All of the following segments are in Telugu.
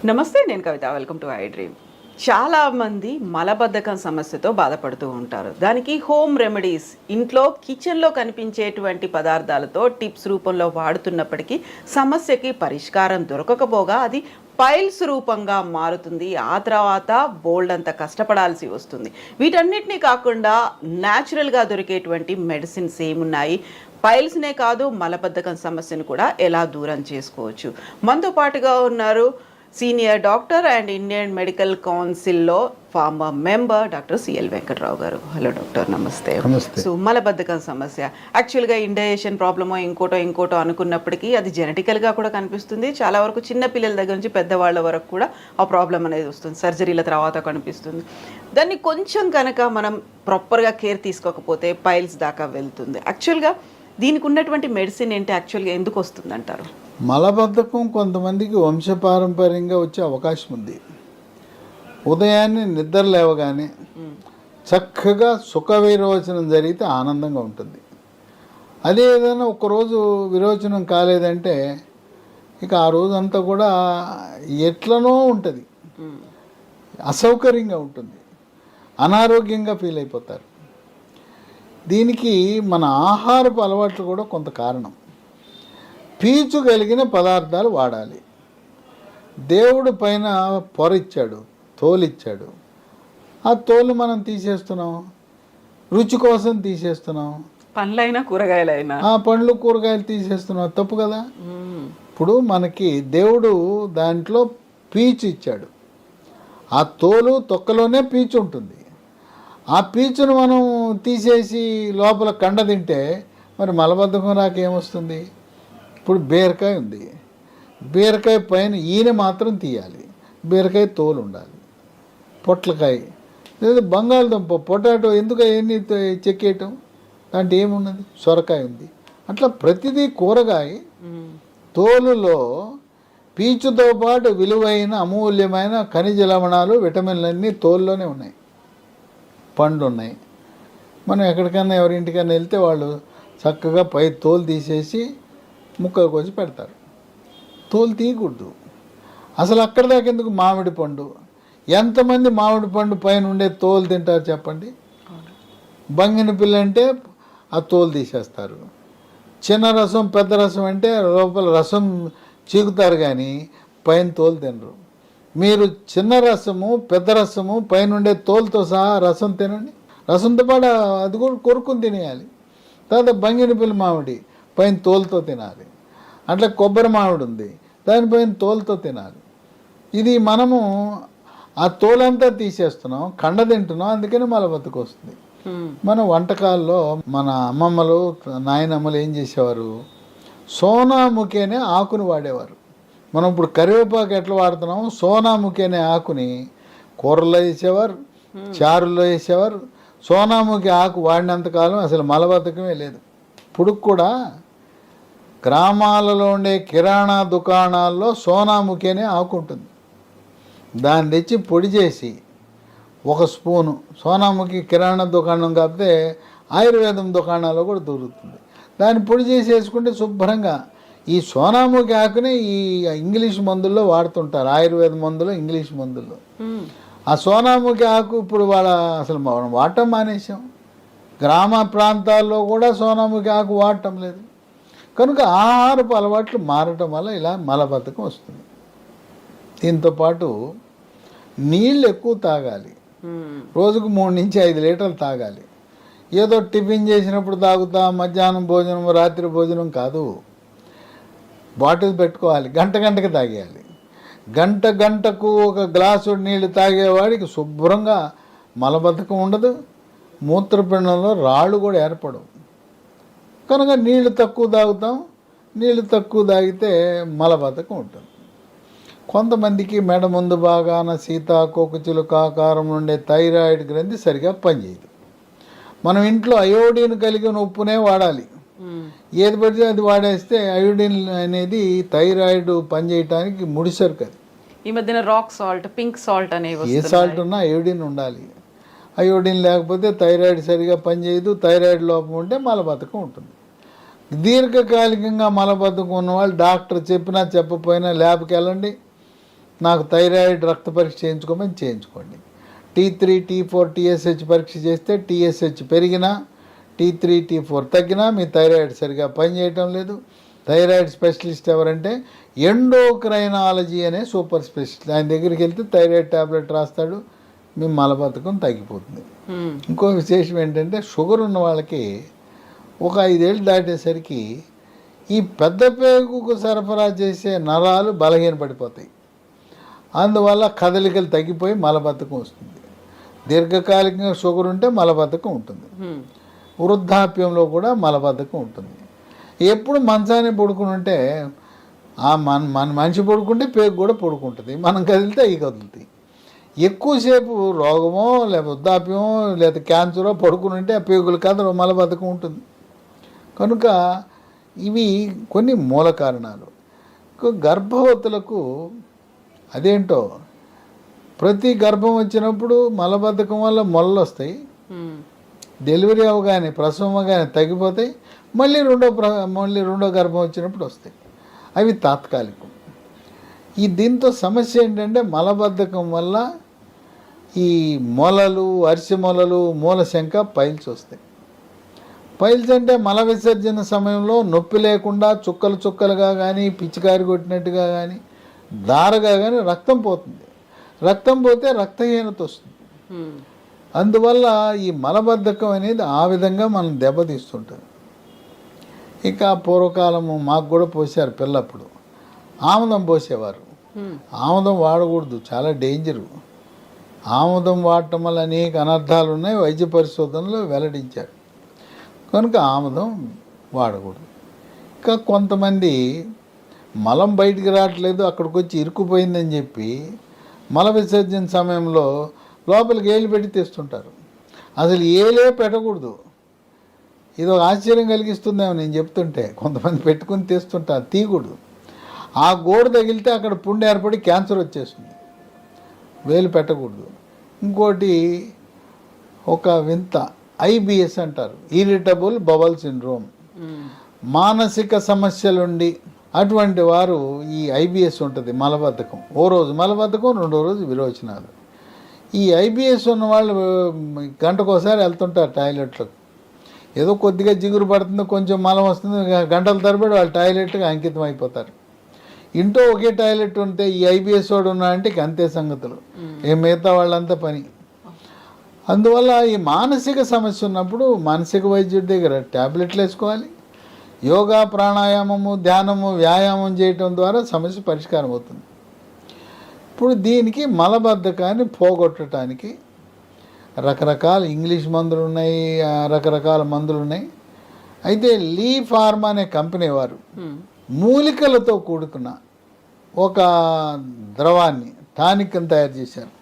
నమస్తే, నేను Kavita. Welcome to iDream. చాలామంది మలబద్ధకం సమస్యతో బాధపడుతూ ఉంటారు. దానికి హోమ్ రెమెడీస్, ఇంట్లో కిచెన్లో కనిపించేటువంటి పదార్థాలతో టిప్స్ రూపంలో వాడుతున్నప్పటికీ సమస్యకి పరిష్కారం దొరకకపోగా అది పైల్స్ రూపంగా మారుతుంది. ఆ తర్వాత బోల్డ్ అంత కష్టపడాల్సి వస్తుంది. వీటన్నిటినీ కాకుండా న్యాచురల్గా దొరికేటువంటి మెడిసిన్స్ ఏమున్నాయి, పైల్స్నే కాదు మలబద్ధకం సమస్యను కూడా ఎలా దూరం చేసుకోవచ్చు? మనతో పాటుగా ఉన్నారు senior doctor and Indian medical కౌన్సిల్లో former member doctor CL Venkatrao garu. Hello doctor, నమస్తే. నమస్తే. మలబద్ధకం సమస్య యాక్చువల్గా ఇండైజెషన్ ప్రాబ్లమో ఇంకోటో అనుకున్నప్పటికీ అది జెనెటికల్గా కూడా కనిపిస్తుంది. చాలా వరకు చిన్న పిల్లల దగ్గర నుంచి పెద్దవాళ్ళ వరకు కూడా ఆ ప్రాబ్లం అనేది వస్తుంది. సర్జరీల తర్వాత కనిపిస్తుంది. దాన్ని కొంచెం కనుక మనం ప్రాపర్గా కేర్ తీసుకోకపోతే పైల్స్ దాకా వెళ్తుంది. యాక్చువల్గా దీనికి ఉన్నటువంటి మెడిసిన్ ఏంటి, యాక్చువల్గా ఎందుకు వస్తుంది అంటారు? మలబద్ధకం కొంతమందికి వంశపారంపర్యంగా వచ్చే అవకాశం ఉంది. ఉదయాన్నే నిద్ర లేవగానే చక్కగా సుఖ విరోచనం జరిగితే ఆనందంగా ఉంటుంది. అదే ఏదైనా ఒకరోజు విరోచనం కాలేదంటే ఇక ఆ రోజంతా కూడా ఎట్లనో ఉంటుంది, అసౌకర్యంగా ఉంటుంది, అనారోగ్యంగా ఫీల్ అయిపోతారు. దీనికి మన ఆహారపు అలవాట్లు కూడా కొంత కారణం. పీచు కలిగిన పదార్థాలు వాడాలి. దేవుడు పైన పొరిచ్చాడు, తోలిచ్చాడు. ఆ తోలు మనం తీసేస్తున్నాం, రుచి కోసం తీసేస్తున్నాం. పండ్లైనా కూరగాయలైనా ఆ పండ్లు కూరగాయలు తీసేస్తున్నాం, తప్పు కదా. ఇప్పుడు మనకి దేవుడు దాంట్లో పీచు ఇచ్చాడు. ఆ తోలు తొక్కలోనే పీచు ఉంటుంది. ఆ పీచును మనం తీసేసి లోపల కండ తింటే మరి మలబద్ధకం రాకేమొస్తుంది? ఇప్పుడు బీరకాయ ఉంది, బీరకాయ పైన ఈయన మాత్రం తీయాలి, బీరకాయ తోలు ఉండాలి. పొట్లకాయ లేదా బంగాళదుంప, పొటాటో ఎందుకు అవన్నీ చెక్కేయటం? దాంట్లో ఏమున్నది? సొరకాయ ఉంది. అట్లా ప్రతిదీ కూరగాయ తోలులో పీచుతో పాటు విలువైన అమూల్యమైన ఖనిజ లవణాలు, విటమిన్లన్నీ తోలులోనే ఉన్నాయి. పండ్లు ఉన్నాయి. మనం ఎక్కడికైనా ఎవరింటికైనా వెళ్తే వాళ్ళు చక్కగా పై తోలు తీసేసి ముక్కలు కోసి పెడతారు. తోలు తీయకూడదు అసలు. అక్కడ దాకా ఎందుకు? మామిడి పండు, ఎంతమంది మామిడి పండు పైన ఉండే తోలు తింటారు చెప్పండి? బంగిన పిల్ల అంటే ఆ తోలు తీసేస్తారు. చిన్న రసం పెద్ద రసం అంటే లోపల రసం చీకుతారు కానీ పైన తోలు తినరు. మీరు చిన్న రసము పెద్ద రసము పైన ఉండే తోలుతో సహా రసం తినండి. రసంతో పాటు అది కూడా కొరుకుని తినేయాలి. తర్వాత బంగిన పిల్ల మామిడి పైన తోలుతో తినాలి. అట్లా కొబ్బరి మామిడి ఉంది, దానిపైన తోలుతో తినాలి. ఇది మనము ఆ తోలంతా తీసేస్తున్నాం, కండ తింటున్నాం, అందుకని మలబద్ధకం వస్తుంది. మన వంటకాల్లో మన అమ్మమ్మలు నాయనమ్మలు ఏం చేసేవారు? సోనాముఖి అనే ఆకును వాడేవారు. మనం ఇప్పుడు కరివేపాకు ఎట్లా వాడుతున్నాము, సోనాముఖి అనే ఆకుని కూరల్లో వేసేవారు, చారుల్లో వేసేవారు. సోనాముఖి ఆకు వాడినంతకాలం అసలు మలబద్ధకమే లేదు. ఇప్పుడు కూడా గ్రామాలలో ఉండే కిరాణా దుకాణాల్లో సోనాముఖి అనే ఆకు ఉంటుంది. దాన్ని తెచ్చి పొడి చేసి 1 స్పూను, సోనాముఖి కిరాణా దుకాణం కాకపోతే ఆయుర్వేదం దుకాణాల్లో కూడా దొరుకుతుంది. దాన్ని పొడి చేసి వేసుకుంటే శుభ్రంగా. ఈ సోనాముఖి ఆకునే ఈ ఇంగ్లీష్ మందుల్లో వాడుతుంటారు, ఆయుర్వేద మందులు, ఇంగ్లీష్ మందుల్లో. ఆ సోనాముఖి ఆకు ఇప్పుడు అసలు మనం వాడటం మానేసాం. గ్రామ ప్రాంతాల్లో కూడా సోనాముఖి ఆకు వాడటం లేదు. కనుక ఆహారపు అలవాట్లు మారటం వల్ల ఇలా మలబద్ధకం వస్తుంది. దీంతోపాటు నీళ్ళు ఎక్కువ తాగాలి. రోజుకు 3 నుంచి 5 లీటర్లు తాగాలి. ఏదో టిఫిన్ చేసినప్పుడు తాగుతా, మధ్యాహ్నం భోజనం రాత్రి భోజనం కాదు. బాటిల్ పెట్టుకోవాలి, గంటకి తాగేయాలి. గంటకు 1 గ్లాసు నీళ్ళు తాగేవాడికి శుభ్రంగా మలబద్ధకం ఉండదు, మూత్రపిండంలో రాళ్ళు కూడా ఏర్పడవు. కనుక నీళ్లు తక్కువ తాగుతాం. నీళ్లు తక్కువ తాగితే మలబద్ధకం ఉంటుంది. కొంతమందికి మెడ ముందు భాగాన సీతాకోకచిలుక ఆకారం ఉండే థైరాయిడ్ గ్రంథి సరిగా పనిచేయదు. మనం ఇంట్లో అయోడిన్ కలిగిన ఉప్పునే వాడాలి. ఏది పడితే అది వాడేస్తే అయోడిన్ అనేది థైరాయిడ్ పనిచేయటానికి ముడిసరుకు. అది ఈ మధ్యన రాక్ సాల్ట్, పింక్ సాల్ట్ అనేవి, ఏ సాల్ట్ ఉన్నా అయోడిన్ ఉండాలి. అయోడిన్ లేకపోతే థైరాయిడ్ సరిగా పనిచేయదు. థైరాయిడ్ లోపం ఉంటే మలబద్ధకం ఉంటుంది. దీర్ఘకాలికంగా మలబద్ధకం ఉన్నవాళ్ళు డాక్టర్ చెప్పినా చెప్పపోయినా ల్యాబ్కి వెళ్ళండి. నాకు థైరాయిడ్ రక్త పరీక్ష చేయించుకోమని చేయించుకోండి. T3 T4 TSH పరీక్ష చేస్తే TSH పెరిగినా T3 T4 తగ్గినా మీ థైరాయిడ్ సరిగా పనిచేయటం లేదు. థైరాయిడ్ స్పెషలిస్ట్ ఎవరంటే ఎండోక్రైనాలజీ అనే సూపర్ స్పెషలిస్ట్. ఆయన దగ్గరికి వెళ్తే థైరాయిడ్ ట్యాబ్లెట్ రాస్తాడు, మీ మలబద్ధకం తగ్గిపోతుంది. ఇంకో విశేషం ఏంటంటే షుగర్ ఉన్న వాళ్ళకి ఒక 5 ఏళ్ళు దాటేసరికి ఈ పెద్ద పేగుకు సరఫరా చేసే నరాలు బలహీనపడిపోతాయి. అందువల్ల కదలికలు తగ్గిపోయి మలబద్ధకం వస్తుంది. దీర్ఘకాలికంగా షుగర్ ఉంటే మలబద్ధకం ఉంటుంది. వృద్ధాప్యంలో కూడా మలబద్ధకం ఉంటుంది. ఎప్పుడు మంచాన్ని పడుకుని ఉంటే మన మనిషి పడుకుంటే పేగు కూడా పడుకుంటుంది, మనం కదిలితే అవి కదులుతాయి. ఎక్కువసేపు రోగమో లేదా వృద్ధాప్యమో లేదా క్యాన్సరో పడుకుని ఉంటే ఆ పేగులు కదలు మలబద్ధకం ఉంటుంది. కనుక ఇవి కొన్ని మూల కారణాలు. గర్భవతులకు అదేంటో ప్రతి గర్భం వచ్చినప్పుడు మలబద్ధకం వల్ల మొలలు వస్తాయి. డెలివరీ అవగానే ప్రసవం అవగానే తగ్గిపోతాయి. మళ్ళీ రెండో గర్భం వచ్చినప్పుడు వస్తాయి. అవి తాత్కాలికం. దీంతో సమస్య ఏంటంటే మలబద్ధకం వల్ల ఈ మొలలు, అరిసె మొలలు, మూలశంక, పైల్స్ వస్తాయి. పైల్స్ అంటే మల విసర్జన సమయంలో నొప్పి లేకుండా చుక్కలు చుక్కలుగా కానీ పిచ్చికారి కొట్టినట్టుగా కానీ దారగా కానీ రక్తం పోతుంది. రక్తం పోతే రక్తహీనత వస్తుంది. అందువల్ల ఈ మలబద్ధకం అనేది ఆ విధంగా మనం దెబ్బతీస్తుంటుంది. ఇక పూర్వకాలము మాకు కూడా పోసారు పిల్లప్పుడు ఆముదం పోసేవారు. ఆముదం వాడకూడదు, చాలా డేంజరు. ఆముదం వాడటం వల్ల అనేక అనర్థాలు ఉన్నాయి, వైద్య పరిశోధనలో వెల్లడించారు. కనుక ఆముదం వాడకూడదు. ఇంకా కొంతమంది మలం బయటికి రావట్లేదు, అక్కడికి వచ్చి ఇరుక్కుపోయిందని చెప్పి మల విసర్జన సమయంలో లోపలికి ఏళ్ళు పెట్టి తెస్తుంటారు. అసలు ఏలే పెట్టకూడదు. ఇది ఒక ఆశ్చర్యం కలిగిస్తుందేమో నేను చెప్తుంటే. కొంతమంది పెట్టుకుని తెస్తుంటారు, తీయకూడదు. ఆ గోడు తగిలితే అక్కడ పుండు ఏర్పడి క్యాన్సర్ వచ్చేస్తుంది. వేలు పెట్టకూడదు. ఇంకోటి ఒక వింత IBS అంటారు, ఇరిటబుల్ బవల్ సిండ్రోమ్. మానసిక సమస్యలుండి అటువంటి వారు ఈ IBS ఉంటుంది, మలబద్ధకం. ఓ రోజు మలబద్ధకం, రెండో రోజు విరోచనాలు. ఈ IBS ఉన్న వాళ్ళు గంటకోసారి వెళ్తుంటారు టాయిలెట్లకు. ఏదో కొద్దిగా జిగురు పడుతుంది, కొంచెం మలం వస్తుంది, గంటల తరబడి వాళ్ళు టాయిలెట్కి అంకితం అయిపోతారు. ఇంట్లో ఒకే టాయిలెట్ ఉంటే ఈ IBS వాడు ఉన్నాడంటే అంతే సంగతులు, మిగతా వాళ్ళంతా పని. అందువల్ల ఈ మానసిక సమస్య ఉన్నప్పుడు మానసిక వైద్యుడి దగ్గర ట్యాబ్లెట్లు వేసుకోవాలి. యోగా, ప్రాణాయామము, ధ్యానము, వ్యాయామం చేయటం ద్వారా సమస్య పరిష్కారం అవుతుంది. ఇప్పుడు దీనికి మలబద్ధకాన్ని పోగొట్టడానికి రకరకాల ఇంగ్లీష్ మందులు ఉన్నాయి, రకరకాల మందులు ఉన్నాయి. అయితే లీ ఫార్మా అనే కంపెనీ వారు మూలికలతో కూడుకున్న ఒక ద్రవాన్ని, టానిక్ని తయారు చేశారు,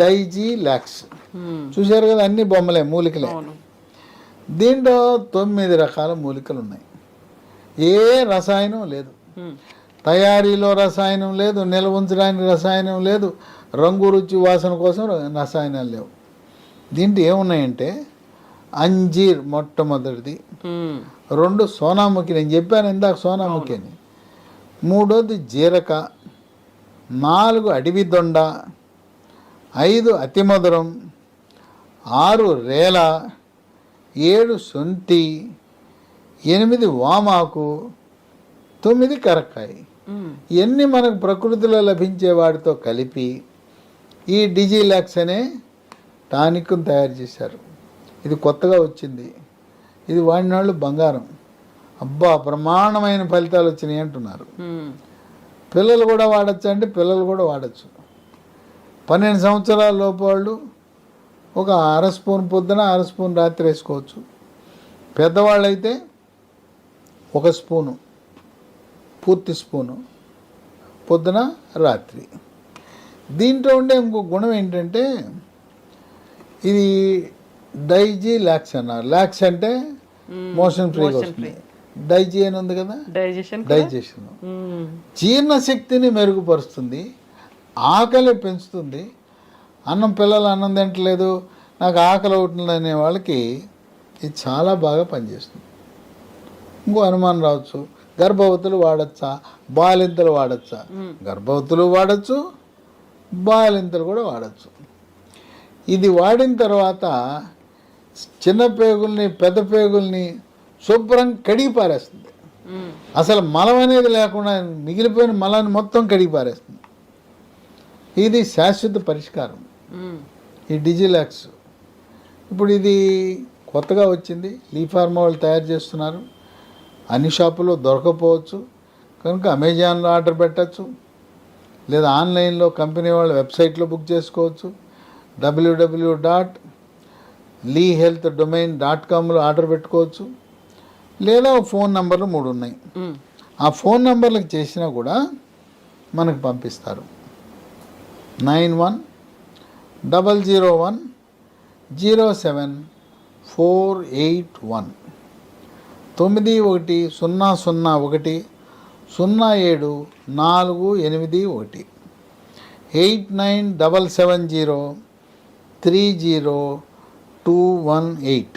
డైజీలాక్స్. చూశారు కదా, అన్ని బొమ్మలే, మూలికలే. దీంట్లో 9 రకాల మూలికలు ఉన్నాయి. ఏ రసాయనం లేదు, తయారీలో రసాయనం లేదు, నిల్వ ఉంచడానికి రసాయనం లేదు, రంగు, రుచి, వాసన కోసం రసాయనాలు లేవు. దీంట్లో ఏమున్నాయంటే అంజీర్ మొట్టమొదటిది, 2 సోనాముఖి, నేను చెప్పాను ఇందాక సోనాముఖి అని, 3వది జీరక, 4 అడవి దొండ, 5 అతిమధురం, 6 రేల, 7 శొంఠి, 8 వామాకు, 9 కరక్కాయ. ఇవన్నీ మనకు ప్రకృతిలో లభించే వాటితో కలిపి ఈ డిజిలాక్స్ అనే టానిక్ను తయారు చేశారు. ఇది కొత్తగా వచ్చింది. ఇది వాడిన వాళ్ళు బంగారం. అబ్బా, ప్రమాణమైన ఫలితాలు వచ్చినాయి అంటున్నారు. పిల్లలు కూడా వాడచ్చు అంటే పిల్లలు కూడా వాడచ్చు. 12 సంవత్సరాల లోపు వాళ్ళు ఒక 1/2 స్పూన్ పొద్దున, 1/2 స్పూన్ రాత్రి వేసుకోవచ్చు. పెద్దవాళ్ళు అయితే 1 స్పూను, పూర్తి స్పూను పొద్దున, రాత్రి. దీంట్లో ఉండే ఇంకో గుణం ఏంటంటే ఇది డైజీలాక్స్ అన్నారు. లాక్స్ అంటే మోషన్ ఫ్రీగా వస్తుంది. డైజీ అని ఉంది కదా, డైజెషన్. జీర్ణశక్తిని మెరుగుపరుస్తుంది, ఆకలి పెంచుతుంది. పిల్లలు అన్నం తింటలేదు, నాకు ఆకలి అవుతుంది అనే వాళ్ళకి ఇది చాలా బాగా పనిచేస్తుంది. ఇంకో అనుమానం రావచ్చు, గర్భవతులు వాడచ్చా, బాలింతలు వాడచ్చా? గర్భవతులు వాడచ్చు, బాలింతలు కూడా వాడచ్చు. ఇది వాడిన తర్వాత చిన్న పేగుల్ని పెద్ద పేగుల్ని శుభ్రంగా కడిగి పారేస్తుంది. అసలు మలం అనేది లేకుండా మిగిలిపోయిన మలాన్ని మొత్తం కడిగి పారేస్తుంది. ఇది శాశ్వత పరిష్కారం ఈ డిజిలాక్స్. ఇప్పుడు ఇది కొత్తగా వచ్చింది, లీ ఫార్మా వాళ్ళు తయారు చేస్తున్నారు. అన్ని షాపుల్లో దొరకపోవచ్చు కనుక అమెజాన్లో ఆర్డర్ పెట్టచ్చు, లేదా ఆన్లైన్లో కంపెనీ వాళ్ళ వెబ్సైట్లో బుక్ చేసుకోవచ్చు. www.leehealthdomain.comలో ఆర్డర్ పెట్టుకోవచ్చు, లేదా ఫోన్ నంబర్లు 3 ఉన్నాయి. ఆ ఫోన్ నంబర్లకు చేసినా కూడా మనకు పంపిస్తారు. 9100107481 9100107481 8977030218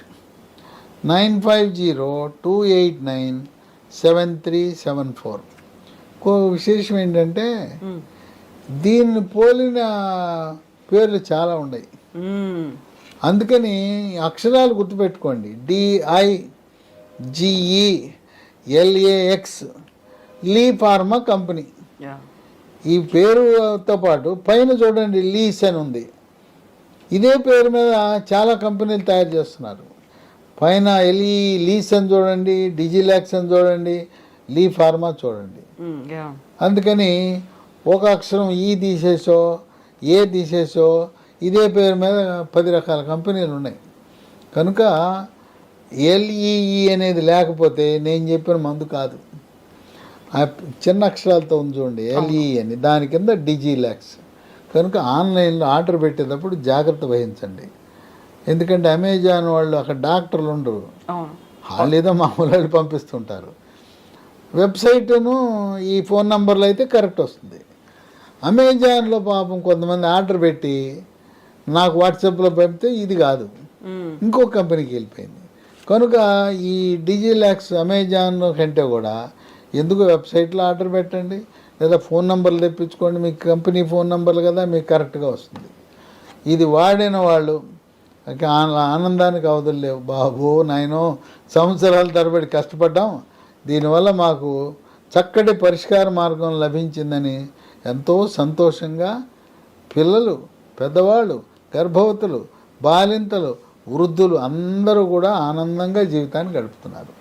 950289737. ఇంకో విశేషం ఏంటంటే దీన్ని పోలిన పేర్లు చాలా ఉన్నాయి. అందుకని అక్షరాలు గుర్తుపెట్టుకోండి. DIGELAX లీ ఫార్మా కంపెనీ. ఈ పేరుతో పాటు పైన చూడండి లీస్ అని ఉంది. ఇదే పేరు మీద చాలా కంపెనీలు తయారు చేస్తున్నారు. పైన లీస్ అని చూడండి, డిజిలాక్స్ అని చూడండి, లీ ఫార్మా చూడండి. అందుకని ఒక అక్షరం ఈ తీసేసో ఏ తీసేసో ఇదే పేరు మీద 10 రకాల కంపెనీలు ఉన్నాయి. కనుక LEE అనేది లేకపోతే నేను చెప్పిన మందు కాదు. ఆ చిన్న అక్షరాలతో ఉంది చూడండి LEE అని, దాని కింద డిజిలాక్స్. కనుక ఆన్లైన్లో ఆర్డర్ పెట్టేటప్పుడు జాగ్రత్త వహించండి. ఎందుకంటే అమెజాన్ వాళ్ళు అక్కడ డాక్టర్లు ఉండరు, వాళ్ళు ఏదో మామూలు వాళ్ళు పంపిస్తుంటారు. వెబ్సైటును ఈ ఫోన్ నంబర్లో అయితే కరెక్ట్ వస్తుంది. అమెజాన్లో పాపం కొంతమంది ఆర్డర్ పెట్టి నాకు వాట్సాప్లో పంపితే ఇది కాదు, ఇంకో కంపెనీకి వెళ్ళిపోయింది. కనుక ఈ డిజిలాక్స్ అమెజాన్ కంటే కూడా ఎందుకు వెబ్సైట్లో ఆర్డర్ పెట్టండి, లేదా ఫోన్ నంబర్లు తెప్పించుకోండి. మీకు కంపెనీ ఫోన్ నంబర్లు కదా, మీకు కరెక్ట్గా వస్తుంది. ఇది వాడిన వాళ్ళు ఆనందానికి అవధులు లేవు. బాబు నాయనో, సంవత్సరాల తరబడి కష్టపడ్డాం, దీనివల్ల మాకు చక్కటి పరిష్కార మార్గం లభించిందని ఎంతో సంతోషంగా పిల్లలు, పెద్దవాళ్ళు, గర్భవతులు, బాలింతలు, వృద్ధులు అందరూ కూడా ఆనందంగా జీవితాన్ని గడుపుతున్నారు.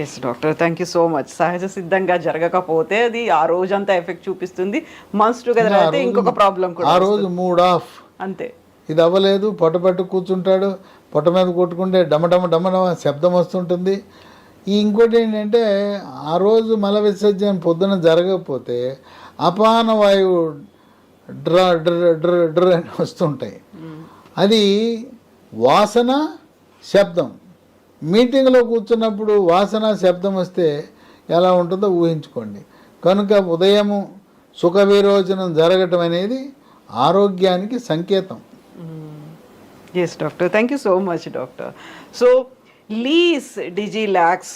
Yes doctor, thank you so much. సహజ సిద్ధంగా జరగకపోతే అది ఆ రోజంతా ఎఫెక్ట్ చూపిస్తుంది. మంత్స్ టుగెదర్ అయితే ఇంకొక ప్రాబ్లం కూడా, ఆ రోజు మూడ్ ఆఫ్ అంతే. ఇది అవ్వలేదు, పొట్టపట్టు కూర్చుంటాడు, పొట్ట మీద కొట్టుకుంటే డమడమ డమడమ శబ్దం వస్తుంటుంది. ఇంకోటి ఏంటంటే ఆ రోజు మల విసర్జన పొద్దున జరగకపోతే అపాన వాయువు డ్ర డ్ర డ్ర డ్ర అని వస్తుంటాయి. అది వాసన, శబ్దం. మీటింగ్లో కూర్చున్నప్పుడు వాసన, శబ్దం వస్తే ఎలా ఉంటుందో ఊహించుకోండి. కనుక ఉదయము సుఖ విరోచనం జరగటం అనేది ఆరోగ్యానికి సంకేతం. Yes doctor, thank you so much doctor. So లీస్ డిజిలాక్స్,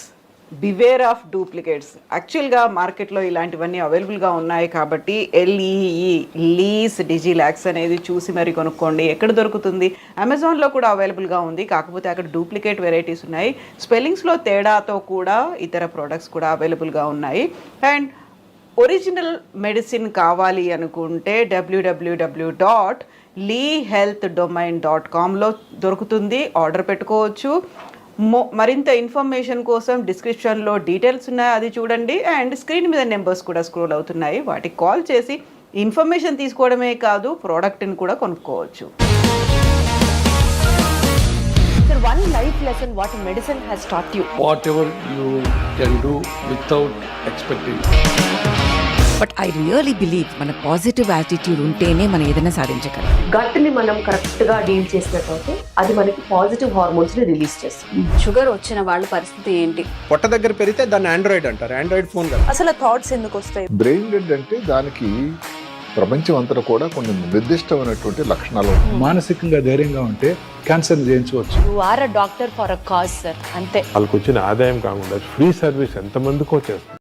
బివేర్ ఆఫ్ డూప్లికేట్స్. యాక్చువల్గా మార్కెట్లో ఇలాంటివన్నీ అవైలబుల్గా ఉన్నాయి కాబట్టి LEE లీస్ డిజిలాక్స్ అనేది చూసి మరి కొనుక్కోండి. ఎక్కడ దొరుకుతుంది? అమెజాన్లో కూడా అవైలబుల్గా ఉంది, కాకపోతే అక్కడ డూప్లికేట్ వెరైటీస్ ఉన్నాయి. స్పెల్లింగ్స్లో తేడాతో కూడా ఇతర ప్రోడక్ట్స్ కూడా అవైలబుల్గా ఉన్నాయి. అండ్ ఒరిజినల్ మెడిసిన్ కావాలి అనుకుంటే www.leehealthdomain.comలో దొరుకుతుంది, ఆర్డర్ పెట్టుకోవచ్చు. మరింత ఇన్ఫర్మేషన్ కోసం డిస్క్రిప్షన్లో డీటెయిల్స్ ఉన్నాయి, అది చూడండి. అండ్ స్క్రీన్ మీద నెంబర్స్ కూడా స్క్రోల్ అవుతున్నాయి, వాటికి కాల్ చేసి ఇన్ఫర్మేషన్ తీసుకోవడమే కాదు, ప్రోడక్ట్ని కూడా కొనుక్కోవచ్చు. Sir, one life lesson what medicine has taught you. Whatever you can do without expecting. But I really believe మన పాజిటివ్ యాటిట్యూడ్ ఉంటేనే మనం ఏదైనా సాధించగలం. గట్ ని మనం కరెక్ట్ గా డీల్ చేసినట్లయితే అది మనకి పాజిటివ్ హార్మోన్స్ ని రిలీజ్ చేస్తుంది. షుగర్ వచ్చిన వాళ్ళ పరిస్థితి ఏంటి? పొట్ట దగ్గర పెరిగితే దాన్ని ఆండ్రాయిడ్ అంటారు, ఆండ్రాయిడ్ ఫోన్ కదా. అసలు థాట్స్ ఎందుకు వస్తాయి? బ్రెయిన్ డెడ్ అంటే దానికి ప్రపంచం అంతా కూడా కొన్ని నిర్దిష్టమైనటువంటి లక్షణాలు. మానసికంగా ధైర్యంగా ఉంటే క్యాన్సర్ జయించవచ్చు. You are a doctor for a cause sir, అంతే. వాళ్ళకి వచ్చిన ఆదాయం కాకుండా ఫ్రీ సర్వీస్ ఎంతమందికో చేస్తారు.